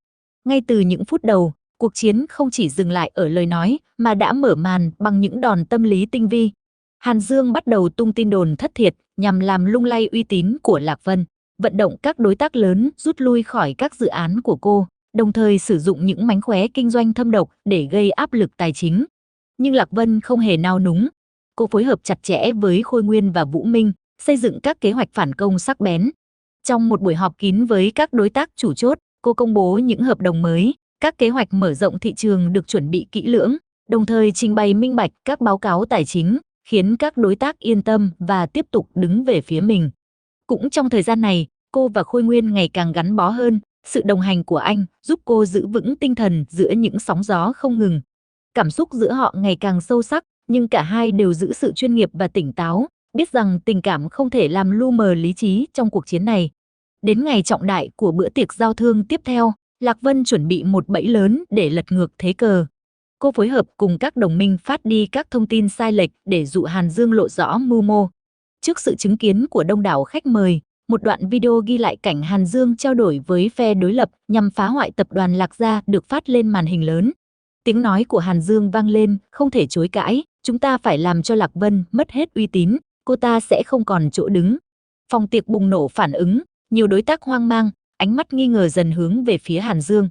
Ngay từ những phút đầu, cuộc chiến không chỉ dừng lại ở lời nói, mà đã mở màn bằng những đòn tâm lý tinh vi. Hàn Dương bắt đầu tung tin đồn thất thiệt, nhằm làm lung lay uy tín của Lạc Vân, vận động các đối tác lớn rút lui khỏi các dự án của cô, đồng thời sử dụng những mánh khóe kinh doanh thâm độc để gây áp lực tài chính. Nhưng Lạc Vân không hề nao núng. Cô phối hợp chặt chẽ với Khôi Nguyên và Vũ Minh, xây dựng các kế hoạch phản công sắc bén. Trong một buổi họp kín với các đối tác chủ chốt, cô công bố những hợp đồng mới, các kế hoạch mở rộng thị trường được chuẩn bị kỹ lưỡng, đồng thời trình bày minh bạch các báo cáo tài chính, khiến các đối tác yên tâm và tiếp tục đứng về phía mình. Cũng trong thời gian này, cô và Khôi Nguyên ngày càng gắn bó hơn, sự đồng hành của anh giúp cô giữ vững tinh thần giữa những sóng gió không ngừng. Cảm xúc giữa họ ngày càng sâu sắc, nhưng cả hai đều giữ sự chuyên nghiệp và tỉnh táo, biết rằng tình cảm không thể làm lu mờ lý trí trong cuộc chiến này. Đến ngày trọng đại của bữa tiệc giao thương tiếp theo, Lạc Vân chuẩn bị một bẫy lớn để lật ngược thế cờ. Cô phối hợp cùng các đồng minh phát đi các thông tin sai lệch để dụ Hàn Dương lộ rõ mưu mô. Trước sự chứng kiến của đông đảo khách mời, một đoạn video ghi lại cảnh Hàn Dương trao đổi với phe đối lập nhằm phá hoại tập đoàn Lạc Gia được phát lên màn hình lớn. Tiếng nói của Hàn Dương vang lên, không thể chối cãi, Chúng ta phải làm cho Lạc Vân mất hết uy tín, cô ta sẽ không còn chỗ đứng. Phòng tiệc bùng nổ phản ứng, nhiều đối tác hoang mang, ánh mắt nghi ngờ dần hướng về phía Hàn Dương.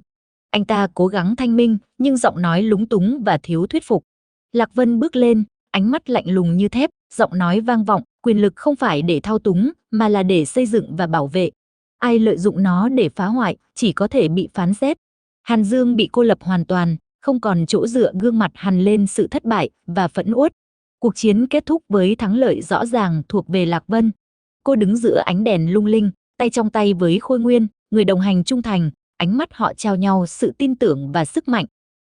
Anh ta cố gắng thanh minh, nhưng giọng nói lúng túng và thiếu thuyết phục. Lạc Vân bước lên, ánh mắt lạnh lùng như thép, giọng nói vang vọng, quyền lực không phải để thao túng, mà là để xây dựng và bảo vệ. Ai lợi dụng nó để phá hoại, chỉ có thể bị phán xét. Hàn Dương bị cô lập hoàn toàn, không còn chỗ dựa, gương mặt hằn lên sự thất bại và phẫn uất. Cuộc chiến kết thúc với thắng lợi rõ ràng thuộc về Lạc Vân. Cô đứng giữa ánh đèn lung linh, tay trong tay với Khôi Nguyên, người đồng hành trung thành, ánh mắt họ trao nhau sự tin tưởng và sức mạnh.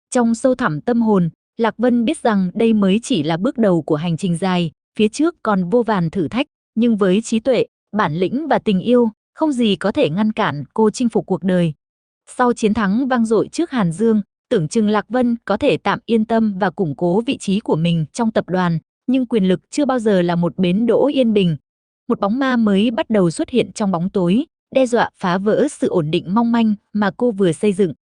Trong sâu thẳm tâm hồn, Lạc Vân biết rằng đây mới chỉ là bước đầu của hành trình dài, phía trước còn vô vàn thử thách, nhưng với trí tuệ, bản lĩnh và tình yêu, không gì có thể ngăn cản cô chinh phục cuộc đời. Sau chiến thắng vang dội trước Hàn Dương, tưởng chừng Lạc Vân có thể tạm yên tâm và củng cố vị trí của mình trong tập đoàn, nhưng quyền lực chưa bao giờ là một bến đỗ yên bình. Một bóng ma mới bắt đầu xuất hiện trong bóng tối, đe dọa phá vỡ sự ổn định mong manh mà cô vừa xây dựng.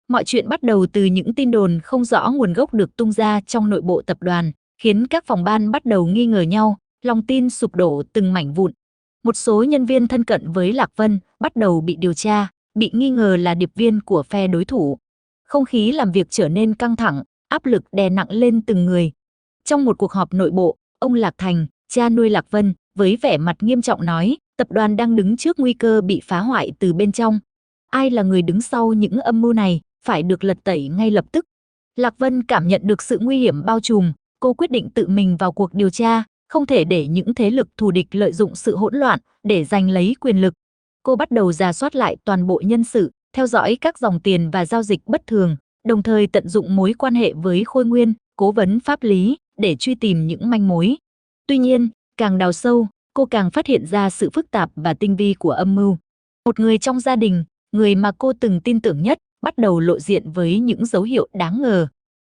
Mọi chuyện bắt đầu từ những tin đồn không rõ nguồn gốc được tung ra trong nội bộ tập đoàn, khiến các phòng ban bắt đầu nghi ngờ nhau, lòng tin sụp đổ từng mảnh vụn. Một số nhân viên thân cận với Lạc Vân bắt đầu bị điều tra, bị nghi ngờ là điệp viên của phe đối thủ. Không khí làm việc trở nên căng thẳng, áp lực đè nặng lên từng người. Trong một cuộc họp nội bộ, ông Lạc Thành, cha nuôi Lạc Vân, với vẻ mặt nghiêm trọng nói, tập đoàn đang đứng trước nguy cơ bị phá hoại từ bên trong. Ai là người đứng sau những âm mưu này, phải được lật tẩy ngay lập tức. Lạc Vân cảm nhận được sự nguy hiểm bao trùm, cô quyết định tự mình vào cuộc điều tra, không thể để những thế lực thù địch lợi dụng sự hỗn loạn để giành lấy quyền lực. Cô bắt đầu rà soát lại toàn bộ nhân sự, theo dõi các dòng tiền và giao dịch bất thường, đồng thời tận dụng mối quan hệ với Khôi Nguyên, cố vấn pháp lý, để truy tìm những manh mối. Tuy nhiên, càng đào sâu, cô càng phát hiện ra sự phức tạp và tinh vi của âm mưu. Một người trong gia đình, người mà cô từng tin tưởng nhất, bắt đầu lộ diện với những dấu hiệu đáng ngờ.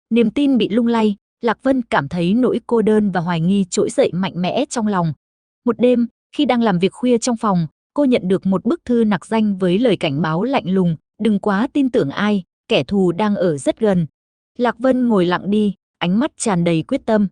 Niềm tin bị lung lay, Lạc Vân cảm thấy nỗi cô đơn và hoài nghi trỗi dậy mạnh mẽ trong lòng. Một đêm, khi đang làm việc khuya trong phòng, cô nhận được một bức thư nặc danh với lời cảnh báo lạnh lùng, đừng quá tin tưởng ai, kẻ thù đang ở rất gần. Lạc Vân ngồi lặng đi, ánh mắt tràn đầy quyết tâm.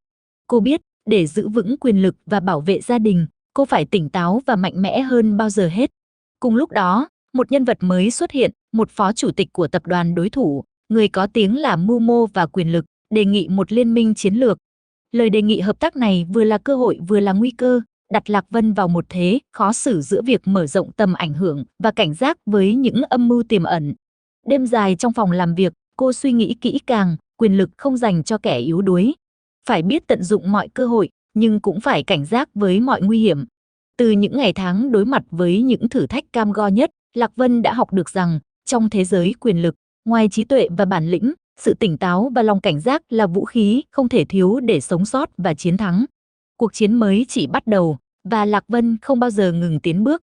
Cô biết, để giữ vững quyền lực và bảo vệ gia đình, cô phải tỉnh táo và mạnh mẽ hơn bao giờ hết. Cùng lúc đó, một nhân vật mới xuất hiện, một phó chủ tịch của tập đoàn đối thủ, người có tiếng là mưu mô và quyền lực, đề nghị một liên minh chiến lược. Lời đề nghị hợp tác này vừa là cơ hội vừa là nguy cơ, đặt Lạc Vân vào một thế khó xử giữa việc mở rộng tầm ảnh hưởng và cảnh giác với những âm mưu tiềm ẩn. Đêm dài trong phòng làm việc, cô suy nghĩ kỹ càng, quyền lực không dành cho kẻ yếu đuối. Phải biết tận dụng mọi cơ hội, nhưng cũng phải cảnh giác với mọi nguy hiểm. Từ những ngày tháng đối mặt với những thử thách cam go nhất, Lạc Vân đã học được rằng, trong thế giới quyền lực, ngoài trí tuệ và bản lĩnh, sự tỉnh táo và lòng cảnh giác là vũ khí không thể thiếu để sống sót và chiến thắng. Cuộc chiến mới chỉ bắt đầu, và Lạc Vân không bao giờ ngừng tiến bước.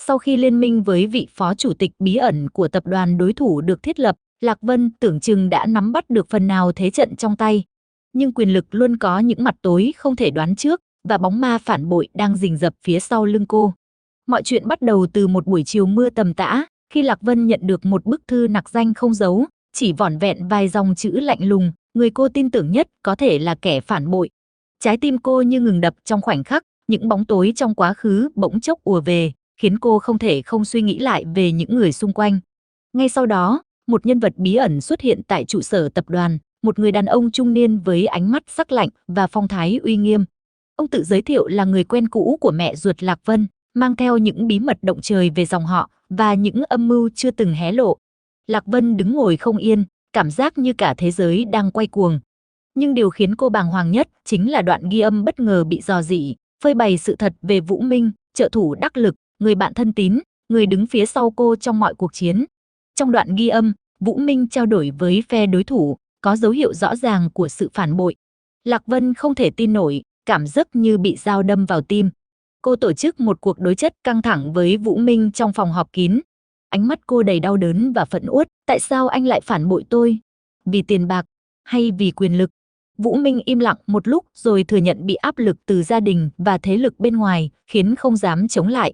Sau khi liên minh với vị phó chủ tịch bí ẩn của tập đoàn đối thủ được thiết lập, Lạc Vân tưởng chừng đã nắm bắt được phần nào thế trận trong tay. Nhưng quyền lực luôn có những mặt tối không thể đoán trước, và bóng ma phản bội đang rình rập phía sau lưng cô. Mọi chuyện bắt đầu từ một buổi chiều mưa tầm tã, khi Lạc Vân nhận được một bức thư nặc danh không dấu, chỉ vỏn vẹn vài dòng chữ lạnh lùng, người cô tin tưởng nhất có thể là kẻ phản bội. Trái tim cô như ngừng đập trong khoảnh khắc, những bóng tối trong quá khứ bỗng chốc ùa về, khiến cô không thể không suy nghĩ lại về những người xung quanh. Ngay sau đó, một nhân vật bí ẩn xuất hiện tại trụ sở tập đoàn, một người đàn ông trung niên với ánh mắt sắc lạnh và phong thái uy nghiêm. Ông tự giới thiệu là người quen cũ của mẹ ruột Lạc Vân, mang theo những bí mật động trời về dòng họ và những âm mưu chưa từng hé lộ. Lạc Vân đứng ngồi không yên, cảm giác như cả thế giới đang quay cuồng. Nhưng điều khiến cô bàng hoàng nhất chính là đoạn ghi âm bất ngờ bị rò rỉ, phơi bày sự thật về Vũ Minh, trợ thủ đắc lực, người bạn thân tín, người đứng phía sau cô trong mọi cuộc chiến. Trong đoạn ghi âm, Vũ Minh trao đổi với phe đối thủ, có dấu hiệu rõ ràng của sự phản bội. Lạc Vân không thể tin nổi, cảm giác như bị dao đâm vào tim. Cô tổ chức một cuộc đối chất căng thẳng với Vũ Minh trong phòng họp kín. Ánh mắt cô đầy đau đớn và phẫn uất. Tại sao anh lại phản bội tôi? Vì tiền bạc hay vì quyền lực? Vũ Minh im lặng một lúc rồi thừa nhận bị áp lực từ gia đình và thế lực bên ngoài, khiến không dám chống lại.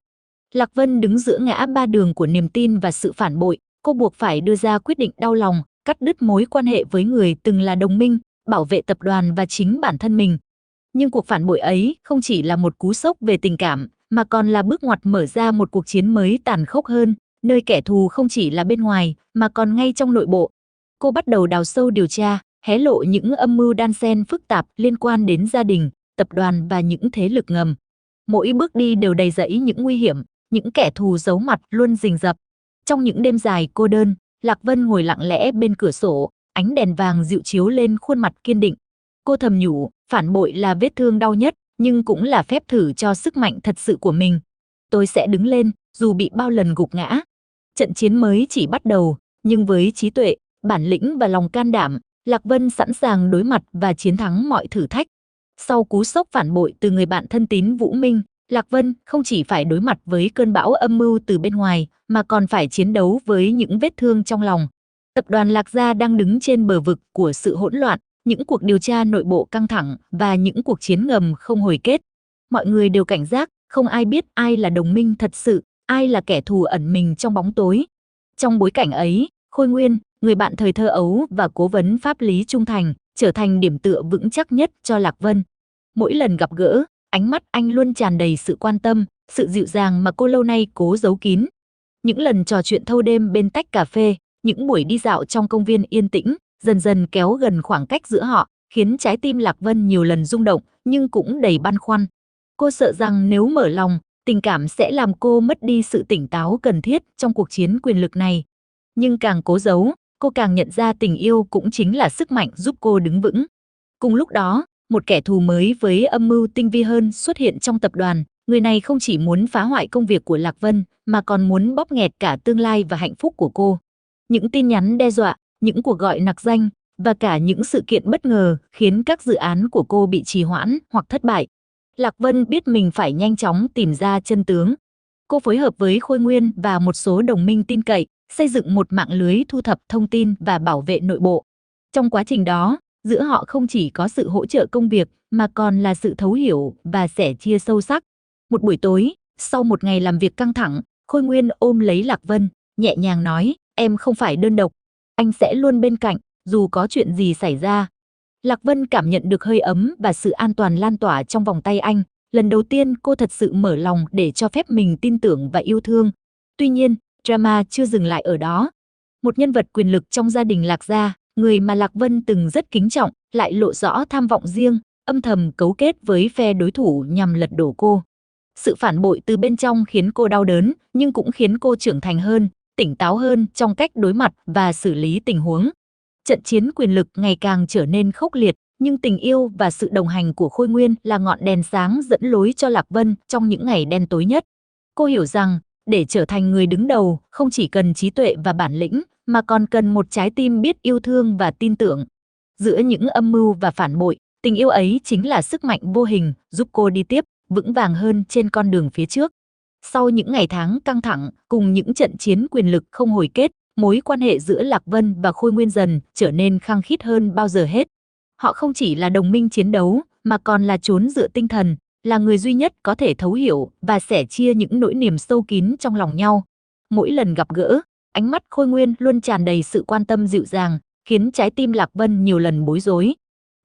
Lạc Vân đứng giữa ngã ba đường của niềm tin và sự phản bội. Cô buộc phải đưa ra quyết định đau lòng, cắt đứt mối quan hệ với người từng là đồng minh, bảo vệ tập đoàn và chính bản thân mình, Nhưng cuộc phản bội ấy không chỉ là một cú sốc về tình cảm, mà còn là bước ngoặt mở ra một cuộc chiến mới tàn khốc hơn, nơi kẻ thù không chỉ là bên ngoài, mà còn ngay trong nội bộ. Cô bắt đầu đào sâu điều tra, hé lộ những âm mưu đan xen phức tạp liên quan đến gia đình, tập đoàn và những thế lực ngầm. Mỗi bước đi đều đầy rẫy những nguy hiểm, những kẻ thù giấu mặt luôn rình rập. Trong những đêm dài cô đơn, Lạc Vân ngồi lặng lẽ bên cửa sổ, ánh đèn vàng dịu chiếu lên khuôn mặt kiên định. Cô thầm nhủ, phản bội là vết thương đau nhất, nhưng cũng là phép thử cho sức mạnh thật sự của mình. Tôi sẽ đứng lên, dù bị bao lần gục ngã. Trận chiến mới chỉ bắt đầu, nhưng với trí tuệ, bản lĩnh và lòng can đảm, Lạc Vân sẵn sàng đối mặt và chiến thắng mọi thử thách. Sau cú sốc phản bội từ người bạn thân tín Vũ Minh, Lạc Vân không chỉ phải đối mặt với cơn bão âm mưu từ bên ngoài, mà còn phải chiến đấu với những vết thương trong lòng. Tập đoàn Lạc Gia đang đứng trên bờ vực của sự hỗn loạn, những cuộc điều tra nội bộ căng thẳng và những cuộc chiến ngầm không hồi kết. Mọi người đều cảnh giác, không ai biết ai là đồng minh thật sự, ai là kẻ thù ẩn mình trong bóng tối. Trong bối cảnh ấy, Khôi Nguyên, người bạn thời thơ ấu và cố vấn pháp lý trung thành, trở thành điểm tựa vững chắc nhất cho Lạc Vân. Mỗi lần gặp gỡ, ánh mắt anh luôn tràn đầy sự quan tâm, sự dịu dàng mà cô lâu nay cố giấu kín. Những lần trò chuyện thâu đêm bên tách cà phê, những buổi đi dạo trong công viên yên tĩnh, dần dần kéo gần khoảng cách giữa họ, khiến trái tim Lạc Vân nhiều lần rung động, nhưng cũng đầy băn khoăn. Cô sợ rằng nếu mở lòng, tình cảm sẽ làm cô mất đi sự tỉnh táo cần thiết trong cuộc chiến quyền lực này. Nhưng càng cố giấu, cô càng nhận ra tình yêu cũng chính là sức mạnh giúp cô đứng vững. Cùng lúc đó, một kẻ thù mới với âm mưu tinh vi hơn xuất hiện trong tập đoàn. Người này không chỉ muốn phá hoại công việc của Lạc Vân, mà còn muốn bóp nghẹt cả tương lai và hạnh phúc của cô. Những tin nhắn đe dọa, những cuộc gọi nặc danh, và cả những sự kiện bất ngờ khiến các dự án của cô bị trì hoãn hoặc thất bại. Lạc Vân biết mình phải nhanh chóng tìm ra chân tướng. Cô phối hợp với Khôi Nguyên và một số đồng minh tin cậy, xây dựng một mạng lưới thu thập thông tin và bảo vệ nội bộ. Trong quá trình đó, giữa họ không chỉ có sự hỗ trợ công việc, mà còn là sự thấu hiểu và sẻ chia sâu sắc. Một buổi tối, sau một ngày làm việc căng thẳng, Khôi Nguyên ôm lấy Lạc Vân, nhẹ nhàng nói, em không phải đơn độc, anh sẽ luôn bên cạnh, dù có chuyện gì xảy ra. Lạc Vân cảm nhận được hơi ấm và sự an toàn lan tỏa trong vòng tay anh. Lần đầu tiên cô thật sự mở lòng để cho phép mình tin tưởng và yêu thương. Tuy nhiên, drama chưa dừng lại ở đó. Một nhân vật quyền lực trong gia đình Lạc Gia, người mà Lạc Vân từng rất kính trọng, lại lộ rõ tham vọng riêng, âm thầm cấu kết với phe đối thủ nhằm lật đổ cô. Sự phản bội từ bên trong khiến cô đau đớn, nhưng cũng khiến cô trưởng thành hơn, tỉnh táo hơn trong cách đối mặt và xử lý tình huống. Trận chiến quyền lực ngày càng trở nên khốc liệt, nhưng tình yêu và sự đồng hành của Khôi Nguyên là ngọn đèn sáng dẫn lối cho Lạc Vân trong những ngày đen tối nhất. Cô hiểu rằng, để trở thành người đứng đầu, không chỉ cần trí tuệ và bản lĩnh, mà còn cần một trái tim biết yêu thương và tin tưởng. Giữa những âm mưu và phản bội, tình yêu ấy chính là sức mạnh vô hình giúp cô đi tiếp, vững vàng hơn trên con đường phía trước. Sau những ngày tháng căng thẳng, cùng những trận chiến quyền lực không hồi kết, mối quan hệ giữa Lạc Vân và Khôi Nguyên dần trở nên khăng khít hơn bao giờ hết. Họ không chỉ là đồng minh chiến đấu, mà còn là chốn dựa tinh thần, là người duy nhất có thể thấu hiểu và sẻ chia những nỗi niềm sâu kín trong lòng nhau. Mỗi lần gặp gỡ, ánh mắt Khôi Nguyên luôn tràn đầy sự quan tâm dịu dàng, khiến trái tim Lạc Vân nhiều lần bối rối.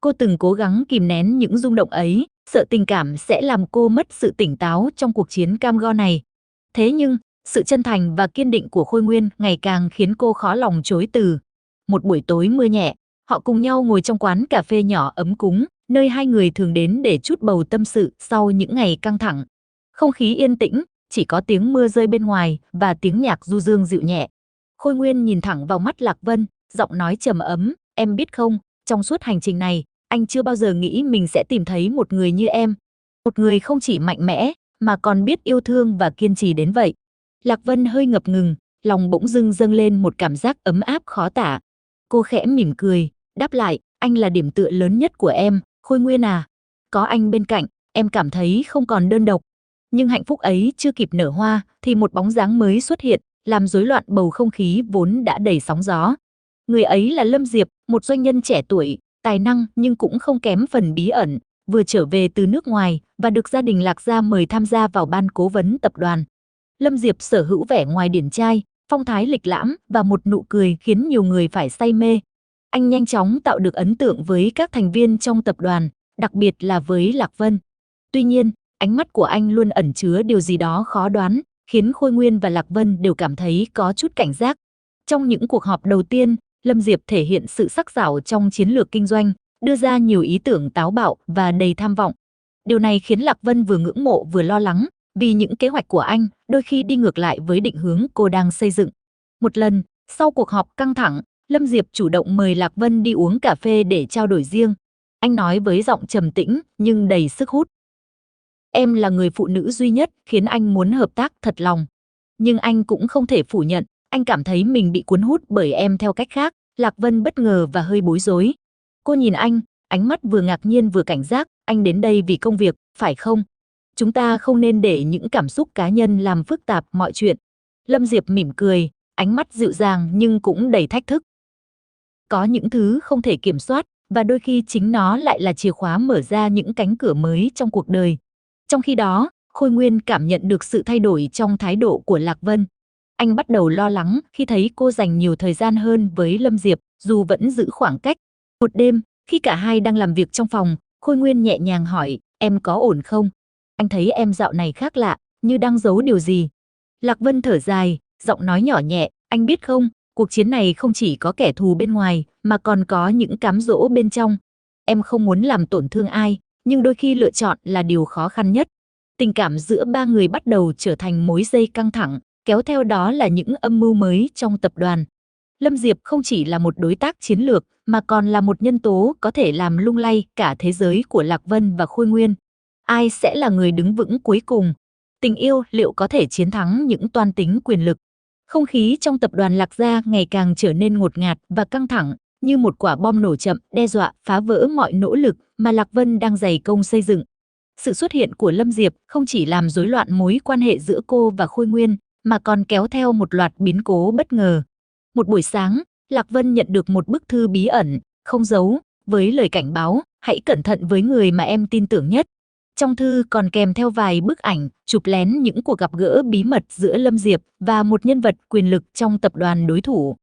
Cô từng cố gắng kìm nén những rung động ấy, sợ tình cảm sẽ làm cô mất sự tỉnh táo trong cuộc chiến cam go này. Thế nhưng, sự chân thành và kiên định của Khôi Nguyên ngày càng khiến cô khó lòng chối từ. Một buổi tối mưa nhẹ, họ cùng nhau ngồi trong quán cà phê nhỏ ấm cúng, nơi hai người thường đến để trút bầu tâm sự sau những ngày căng thẳng. Không khí yên tĩnh, chỉ có tiếng mưa rơi bên ngoài và tiếng nhạc du dương dịu nhẹ. Khôi Nguyên nhìn thẳng vào mắt Lạc Vân, giọng nói trầm ấm, em biết không, trong suốt hành trình này, anh chưa bao giờ nghĩ mình sẽ tìm thấy một người như em. Một người không chỉ mạnh mẽ, mà còn biết yêu thương và kiên trì đến vậy. Lạc Vân hơi ngập ngừng, lòng bỗng dưng dâng lên một cảm giác ấm áp khó tả. Cô khẽ mỉm cười, đáp lại, anh là điểm tựa lớn nhất của em, Khôi Nguyên à. Có anh bên cạnh, em cảm thấy không còn đơn độc. Nhưng hạnh phúc ấy chưa kịp nở hoa, thì một bóng dáng mới xuất hiện, làm rối loạn bầu không khí vốn đã đầy sóng gió. Người ấy là Lâm Diệp, một doanh nhân trẻ tuổi, tài năng nhưng cũng không kém phần bí ẩn, vừa trở về từ nước ngoài và được gia đình Lạc Gia mời tham gia vào ban cố vấn tập đoàn. Lâm Diệp sở hữu vẻ ngoài điển trai, phong thái lịch lãm và một nụ cười khiến nhiều người phải say mê. Anh nhanh chóng tạo được ấn tượng với các thành viên trong tập đoàn, đặc biệt là với Lạc Vân. Tuy nhiên, ánh mắt của anh luôn ẩn chứa điều gì đó khó đoán, khiến Khôi Nguyên và Lạc Vân đều cảm thấy có chút cảnh giác. Trong những cuộc họp đầu tiên, Lâm Diệp thể hiện sự sắc sảo trong chiến lược kinh doanh, đưa ra nhiều ý tưởng táo bạo và đầy tham vọng. Điều này khiến Lạc Vân vừa ngưỡng mộ vừa lo lắng, vì những kế hoạch của anh đôi khi đi ngược lại với định hướng cô đang xây dựng. Một lần, sau cuộc họp căng thẳng, Lâm Diệp chủ động mời Lạc Vân đi uống cà phê để trao đổi riêng. Anh nói với giọng trầm tĩnh nhưng đầy sức hút. Em là người phụ nữ duy nhất khiến anh muốn hợp tác thật lòng. Nhưng anh cũng không thể phủ nhận, anh cảm thấy mình bị cuốn hút bởi em theo cách khác. Lạc Vân bất ngờ và hơi bối rối. Cô nhìn anh, ánh mắt vừa ngạc nhiên vừa cảnh giác. Anh đến đây vì công việc, phải không? Chúng ta không nên để những cảm xúc cá nhân làm phức tạp mọi chuyện. Lâm Diệp mỉm cười, ánh mắt dịu dàng nhưng cũng đầy thách thức. Có những thứ không thể kiểm soát, và đôi khi chính nó lại là chìa khóa mở ra những cánh cửa mới trong cuộc đời. Trong khi đó, Khôi Nguyên cảm nhận được sự thay đổi trong thái độ của Lạc Vân. Anh bắt đầu lo lắng khi thấy cô dành nhiều thời gian hơn với Lâm Diệp, dù vẫn giữ khoảng cách. Một đêm, khi cả hai đang làm việc trong phòng, Khôi Nguyên nhẹ nhàng hỏi, em có ổn không? Anh thấy em dạo này khác lạ, như đang giấu điều gì. Lạc Vân thở dài, giọng nói nhỏ nhẹ, anh biết không, cuộc chiến này không chỉ có kẻ thù bên ngoài, mà còn có những cám dỗ bên trong. Em không muốn làm tổn thương ai, nhưng đôi khi lựa chọn là điều khó khăn nhất. Tình cảm giữa ba người bắt đầu trở thành mối dây căng thẳng, kéo theo đó là những âm mưu mới trong tập đoàn. Lâm Diệp không chỉ là một đối tác chiến lược, mà còn là một nhân tố có thể làm lung lay cả thế giới của Lạc Vân và Khôi Nguyên. Ai sẽ là người đứng vững cuối cùng? Tình yêu liệu có thể chiến thắng những toan tính quyền lực? Không khí trong tập đoàn Lạc Gia ngày càng trở nên ngột ngạt và căng thẳng, như một quả bom nổ chậm đe dọa phá vỡ mọi nỗ lực mà Lạc Vân đang dày công xây dựng. Sự xuất hiện của Lâm Diệp không chỉ làm rối loạn mối quan hệ giữa cô và Khôi Nguyên, mà còn kéo theo một loạt biến cố bất ngờ. Một buổi sáng, Lạc Vân nhận được một bức thư bí ẩn, không dấu, với lời cảnh báo, hãy cẩn thận với người mà em tin tưởng nhất. Trong thư còn kèm theo vài bức ảnh, chụp lén những cuộc gặp gỡ bí mật giữa Lâm Diệp và một nhân vật quyền lực trong tập đoàn đối thủ.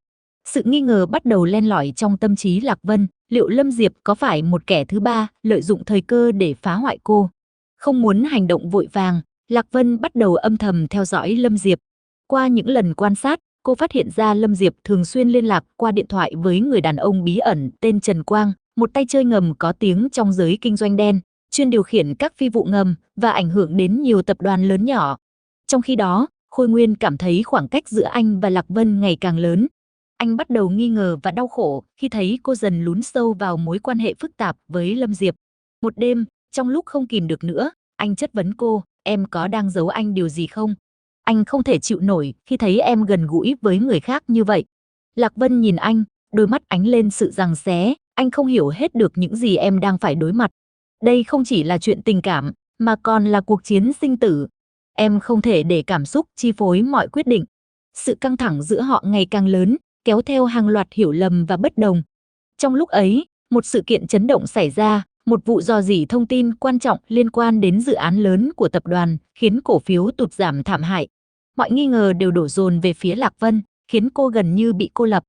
Sự nghi ngờ bắt đầu len lỏi trong tâm trí Lạc Vân, liệu Lâm Diệp có phải một kẻ thứ ba lợi dụng thời cơ để phá hoại cô? Không muốn hành động vội vàng, Lạc Vân bắt đầu âm thầm theo dõi Lâm Diệp. Qua những lần quan sát, cô phát hiện ra Lâm Diệp thường xuyên liên lạc qua điện thoại với người đàn ông bí ẩn tên Trần Quang, một tay chơi ngầm có tiếng trong giới kinh doanh đen, chuyên điều khiển các phi vụ ngầm và ảnh hưởng đến nhiều tập đoàn lớn nhỏ. Trong khi đó, Khôi Nguyên cảm thấy khoảng cách giữa anh và Lạc Vân ngày càng lớn. Anh bắt đầu nghi ngờ và đau khổ khi thấy cô dần lún sâu vào mối quan hệ phức tạp với Lâm Diệp. Một đêm, trong lúc không kìm được nữa, anh chất vấn cô, em có đang giấu anh điều gì không? Anh không thể chịu nổi khi thấy em gần gũi với người khác như vậy. Lạc Vân nhìn anh, đôi mắt ánh lên sự giằng xé, anh không hiểu hết được những gì em đang phải đối mặt. Đây không chỉ là chuyện tình cảm, mà còn là cuộc chiến sinh tử. Em không thể để cảm xúc chi phối mọi quyết định. Sự căng thẳng giữa họ ngày càng lớn, kéo theo hàng loạt hiểu lầm và bất đồng. Trong lúc ấy, một sự kiện chấn động xảy ra, một vụ rò rỉ thông tin quan trọng liên quan đến dự án lớn của tập đoàn, khiến cổ phiếu tụt giảm thảm hại. Mọi nghi ngờ đều đổ dồn về phía Lạc Vân, khiến cô gần như bị cô lập.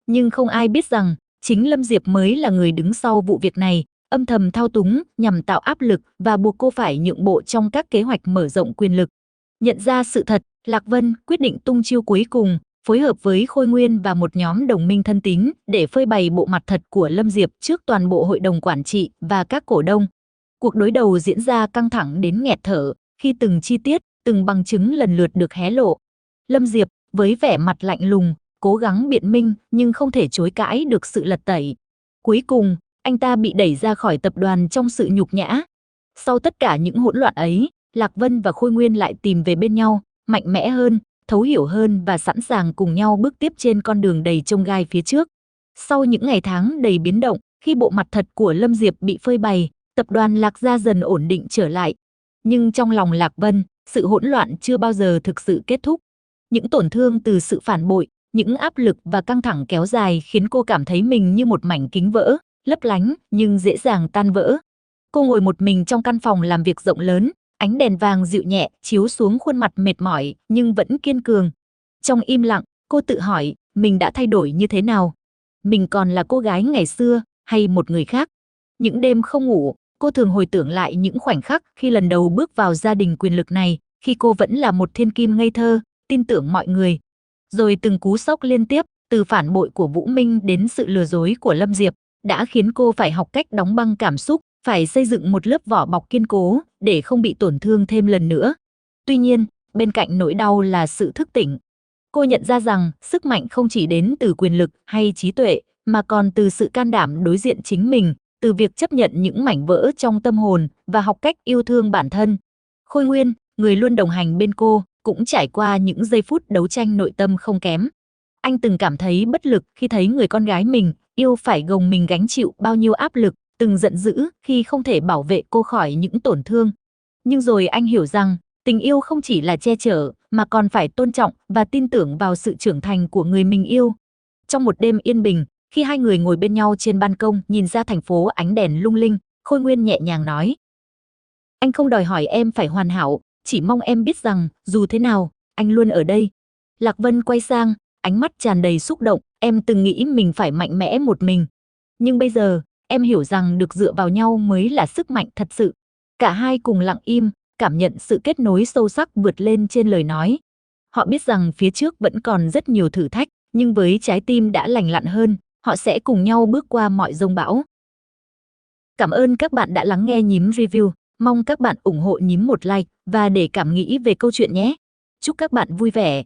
Nhưng không ai biết rằng, chính Lâm Diệp mới là người đứng sau vụ việc này, âm thầm thao túng nhằm tạo áp lực và buộc cô phải nhượng bộ trong các kế hoạch mở rộng quyền lực. Nhận ra sự thật, Lạc Vân quyết định tung chiêu cuối cùng, phối hợp với Khôi Nguyên và một nhóm đồng minh thân tín để phơi bày bộ mặt thật của Lâm Diệp trước toàn bộ hội đồng quản trị và các cổ đông. Cuộc đối đầu diễn ra căng thẳng đến nghẹt thở, khi từng chi tiết, từng bằng chứng lần lượt được hé lộ. Lâm Diệp, với vẻ mặt lạnh lùng, cố gắng biện minh nhưng không thể chối cãi được sự lật tẩy. Cuối cùng, anh ta bị đẩy ra khỏi tập đoàn trong sự nhục nhã. Sau tất cả những hỗn loạn ấy, Lạc Vân và Khôi Nguyên lại tìm về bên nhau, mạnh mẽ hơn, thấu hiểu hơn và sẵn sàng cùng nhau bước tiếp trên con đường đầy chông gai phía trước. Sau những ngày tháng đầy biến động, khi bộ mặt thật của Lâm Diệp bị phơi bày, tập đoàn Lạc Gia dần ổn định trở lại. Nhưng trong lòng Lạc Vân, sự hỗn loạn chưa bao giờ thực sự kết thúc. Những tổn thương từ sự phản bội, những áp lực và căng thẳng kéo dài khiến cô cảm thấy mình như một mảnh kính vỡ, lấp lánh nhưng dễ dàng tan vỡ. Cô ngồi một mình trong căn phòng làm việc rộng lớn, ánh đèn vàng dịu nhẹ chiếu xuống khuôn mặt mệt mỏi nhưng vẫn kiên cường. Trong im lặng, cô tự hỏi mình đã thay đổi như thế nào? Mình còn là cô gái ngày xưa hay một người khác? Những đêm không ngủ, Cô thường hồi tưởng lại những khoảnh khắc khi lần đầu bước vào gia đình quyền lực này, khi cô vẫn là một thiên kim ngây thơ, tin tưởng mọi người. Rồi từng cú sốc liên tiếp, từ phản bội của Vũ Minh đến sự lừa dối của Lâm Diệp, đã khiến cô phải học cách đóng băng cảm xúc, phải xây dựng một lớp vỏ bọc kiên cố để không bị tổn thương thêm lần nữa. Tuy nhiên, bên cạnh nỗi đau là sự thức tỉnh. Cô nhận ra rằng sức mạnh không chỉ đến từ quyền lực hay trí tuệ, mà còn từ sự can đảm đối diện chính mình, từ việc chấp nhận những mảnh vỡ trong tâm hồn và học cách yêu thương bản thân. Khôi Nguyên, người luôn đồng hành bên cô, cũng trải qua những giây phút đấu tranh nội tâm không kém. Anh từng cảm thấy bất lực khi thấy người con gái mình yêu phải gồng mình gánh chịu bao nhiêu áp lực, từng giận dữ khi không thể bảo vệ cô khỏi những tổn thương. Nhưng rồi anh hiểu rằng, tình yêu không chỉ là che chở, mà còn phải tôn trọng và tin tưởng vào sự trưởng thành của người mình yêu. Trong một đêm yên bình, khi hai người ngồi bên nhau trên ban công nhìn ra thành phố ánh đèn lung linh, Khôi Nguyên nhẹ nhàng nói: anh không đòi hỏi em phải hoàn hảo, chỉ mong em biết rằng, dù thế nào, anh luôn ở đây. Lạc Vân quay sang, ánh mắt tràn đầy xúc động, em từng nghĩ mình phải mạnh mẽ một mình. Nhưng bây giờ, em hiểu rằng được dựa vào nhau mới là sức mạnh thật sự. Cả hai cùng lặng im, cảm nhận sự kết nối sâu sắc vượt lên trên lời nói. Họ biết rằng phía trước vẫn còn rất nhiều thử thách, nhưng với trái tim đã lành lặn hơn, họ sẽ cùng nhau bước qua mọi dông bão. Cảm ơn các bạn đã lắng nghe Nhím Review. Mong các bạn ủng hộ Nhím một like và để cảm nghĩ về câu chuyện nhé. Chúc các bạn vui vẻ.